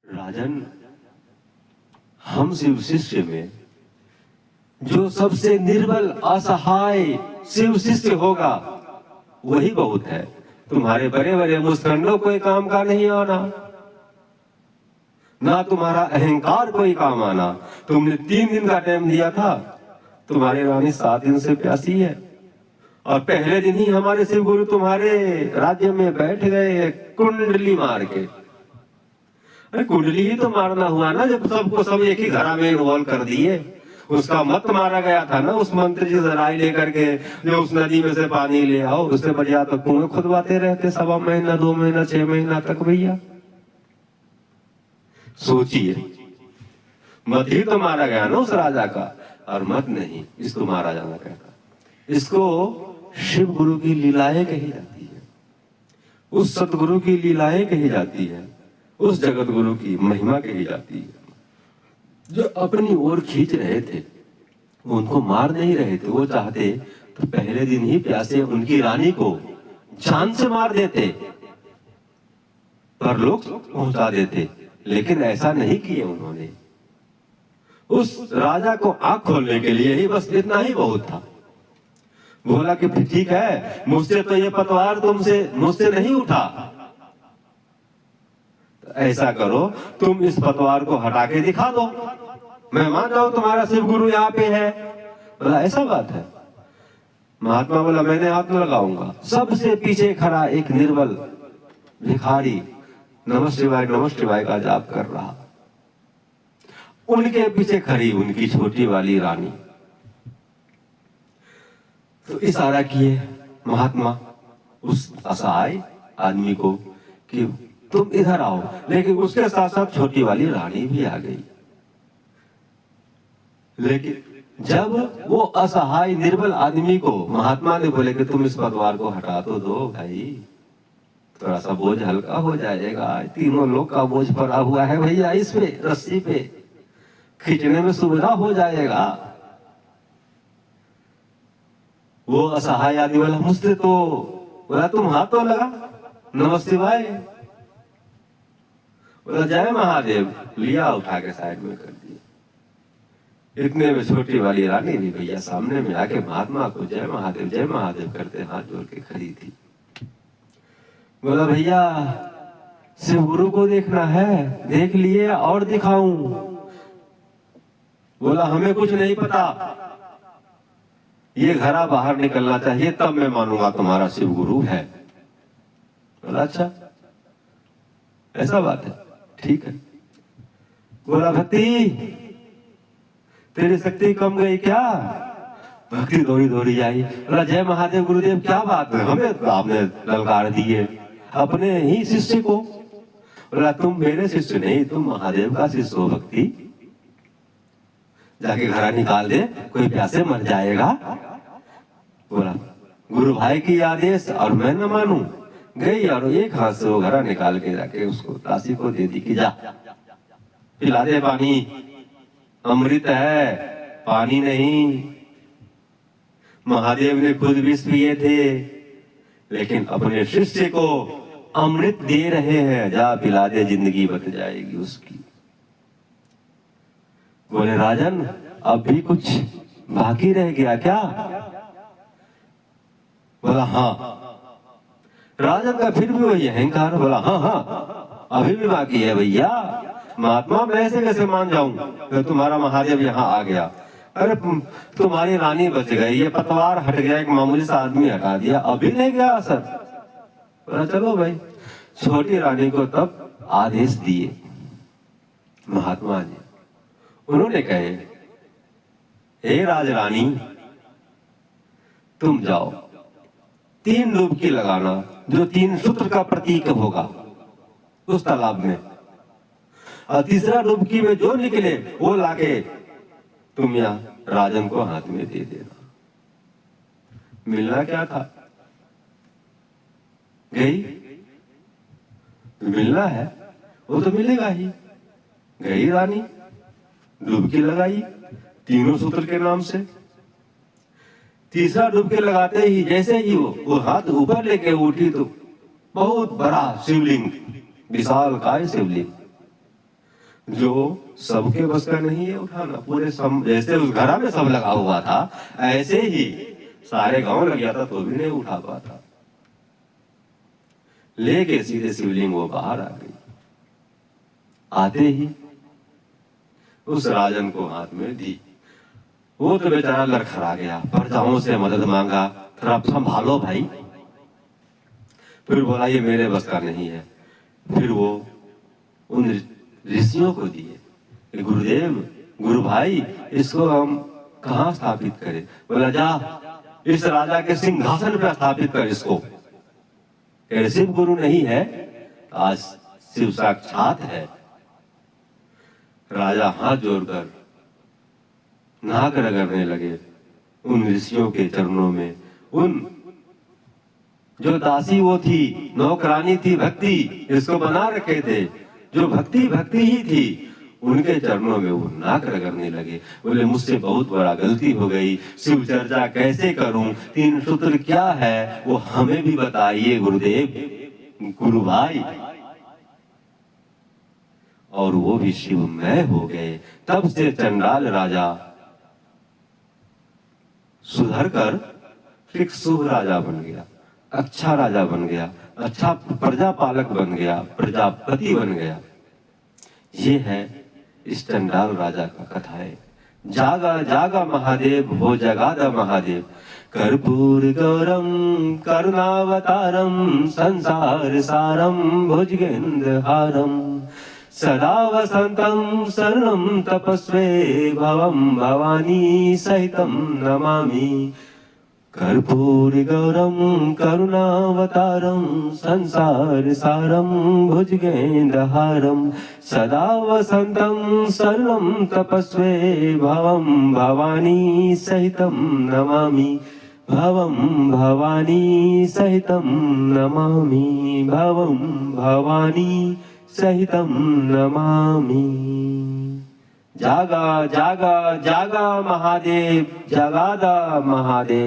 राजन, हम शिव शिष्य में जो सबसे निर्बल असहाय शिव शिष्य होगा वही बहुत है। तुम्हारे बड़े बड़े मुस्कंडों कोई काम का नहीं आना, ना तुम्हारा अहंकार कोई काम आना। तुमने 3 दिन का टाइम दिया था, तुम्हारी रानी 7 दिन से प्यासी है। और पहले दिन ही हमारे शिव गुरु तुम्हारे राज्य में बैठ गए कुंडली मार के। अरे कुंडली ही तो मारना हुआ ना, जब सबको सब एक ही घरा में इन्वॉल्व कर दिए। उसका मत मारा गया था ना, उस मंत्री जी से राय लेकर के, जो उस नदी में से पानी ले आओ, उससे बढ़िया तो कुएं खुदवाते रहते 1.25 महीना 2 महीना 6 महीना तक। भैया सोचिए, मत ही तो मारा गया ना उस राजा का, और मत नहीं, इसको मारा जाना कहता। इसको शिव गुरु की लीलाएं कही जाती है, उस सतगुरु की लीलाएं कही जाती है, उस जगत गुरु की महिमा कही जाती है। जो अपनी ओर खींच रहे थे, उनको मार नहीं रहे थे। वो चाहते तो पहले दिन ही प्यासे उनकी रानी को जान से मार देते, पर लोग पहुंचा देते, लेकिन ऐसा नहीं किए उन्होंने। उस राजा को आंख खोलने के लिए ही बस इतना ही बहुत था। बोला कि ठीक है, मुझसे तो ये पतवार मुझसे नहीं उठा, तो ऐसा करो, तुम इस पतवार को हटा के दिखा दो, मैं मान जाऊं तुम्हारा शिव गुरु यहाँ पे है। बोला ऐसा बात है। महात्मा बोला मैंने हाथ में लगाऊंगा। सबसे पीछे खड़ा एक निर्बल भिखारी नमः शिवाय का जाप कर रहा, उनके पीछे खड़ी उनकी छोटी वाली रानी। तो इशारा किए महात्मा उस असहाय आदमी को कि तुम इधर आओ, लेकिन उसके साथ साथ छोटी वाली रानी भी आ गई। लेकिन जब वो असहाय निर्बल आदमी को महात्मा ने बोले कि तुम इस पतवार को हटा तो दो भाई, थोड़ा सा बोझ हल्का हो जाएगा, तीनों लोग का बोझ पड़ा हुआ है भैया, इस पे रस्सी पे खींचने में सुविधा हो जाएगा। वो असहाय आदमी बोला मुझसे तो, बोला तुम हाथ तो लगा, नमः शिवाय, बोला जय महादेव, लिया उठा के साइड में कर दिया। इतने में छोटी वाली रानी भी भैया सामने में आके महात्मा को जय महादेव करते हाथ जोड़ के खड़ी थी। बोला भैया शिव गुरु को देखना है, देख लिए और दिखाऊं? बोला हमें कुछ नहीं पता, ये घरा बाहर निकलना चाहिए, तब मैं मानूंगा तुम्हारा शिव गुरु है। बोला अच्छा ऐसा बात है, ठीक है। बोला भक्ति तेरी शक्ति कम गई क्या? भक्ति दौड़ी दौड़ी आई। बोला जय महादेव गुरुदेव, क्या बात है, हमें तो आपने ललकार दिए अपने ही शिष्य को। बोला तुम मेरे शिष्य नहीं, तुम महादेव का शिष्य हो भक्ति, जाके घड़ा निकाल दे, कोई प्यासे मर जाएगा। बोला गुरु भाई की आदेश और मैं न मानूं। गई और एक हाथ से वो घड़ा निकाल के जाके उसको दासी को दे दी कि जा पिला दे पानी, अमृत है पानी नहीं। महादेव ने खुद विष पिए थे, लेकिन अपने शिष्य को अमृत दे रहे हैं, जा पिला दे, जिंदगी बच जाएगी उसकी। बोले राजन अब भी कुछ बाकी रह गया क्या? बोला हाँ। राजन का फिर भी वही अहंकार। बोला हाँ अभी भी बाकी है भैया, महात्मा मैं ऐसे कैसे मान जाऊं तो तुम्हारा महादेव यहाँ आ गया। अरे तुम्हारी रानी बच गई, ये पतवार हट गया, एक मामूली सा आदमी हटा दिया, अभी नहीं गया असर। बोला चलो भाई। छोटी रानी को तब आदेश दिए महात्मा जी, उन्होंने कहे हे राजरानी तुम जाओ, 3 डुबकी लगाना, जो 3 सूत्र का प्रतीक होगा उस तालाब में, और तीसरा डुबकी में जो निकले वो लाके तुम यहाँ राजन को हाथ में दे देना। मिलना क्या था, गई मिलना है वो तो मिलेगा ही। गई रानी, डुबकी लगाई 3 सूत्र के नाम से। तीसरा डुबकी लगाते ही जैसे ही वो हाथ ऊपर लेके उठी तो बहुत बड़ा शिवलिंग, विशाल काय शिवलिंग जो सबके बस का नहीं है उठाना। पूरे जैसे उस घड़ा में सब लगा हुआ था, ऐसे ही सारे गांव लग गया था तो भी नहीं उठा पाता। लेके सीधे शिवलिंग वो बाहर आ गई। आते ही उस राजन को हाथ में दी। वो तो बेचारा लड़खड़ा गया, प्रजाओं से मदद मांगा, थोड़ा संभालो भाई। फिर बोला ये मेरे बस का नहीं है। फिर वो उन ऋषियों को दिए, गुरुदेव, गुरु भाई, इसको हम कहाँ स्थापित करें? बोला जा इस राजा के सिंहासन पर स्थापित कर इसको। शिव गुरु नहीं है, आज शिव साक्षात है। राजा हाथ जोड़कर नाक रगड़ने लगे उन ऋषियों के चरणों में। उन जो दासी वो थी, नौकरानी थी, भक्ति इसको बना रखे थे, जो भक्ति भक्ति ही थी, उनके चरणों में वो नाक रगड़ने लगे। बोले मुझसे बहुत बड़ा गलती हो गई, शिव चर्चा कैसे करूं, 3 सूत्र क्या है वो हमें भी बताइए गुरुदेव, गुरु भाई। और वो भी शिवमय हो गए। तब से चंडाल राजा सुधर कर एक शुभ राजा बन गया, अच्छा राजा बन गया, अच्छा प्रजापालक बन गया, प्रजापति बन गया। ये है इस चंडाल राजा का कथा है। जागा जागा महादेव, हो जगादा महादेव। कर्पूर गौरम करुणावतारम, संसार सारम भुजगेंद्र हारम। सदा वसंतम शरणं तपस्वे, भवं भवानी सहितं नमामि। कर्पूर गौरम करुणावतारम, संसार सारम भुजगेन्द्रहारम। सदा वसंतम शरणं तपस्वे, भवं भवानी सहितं नमामि। भवं भवानी सहितं नमामि, भवं भवानी सहितं नमामि। जागा जागा जागा महादेव, जगादा महादेव।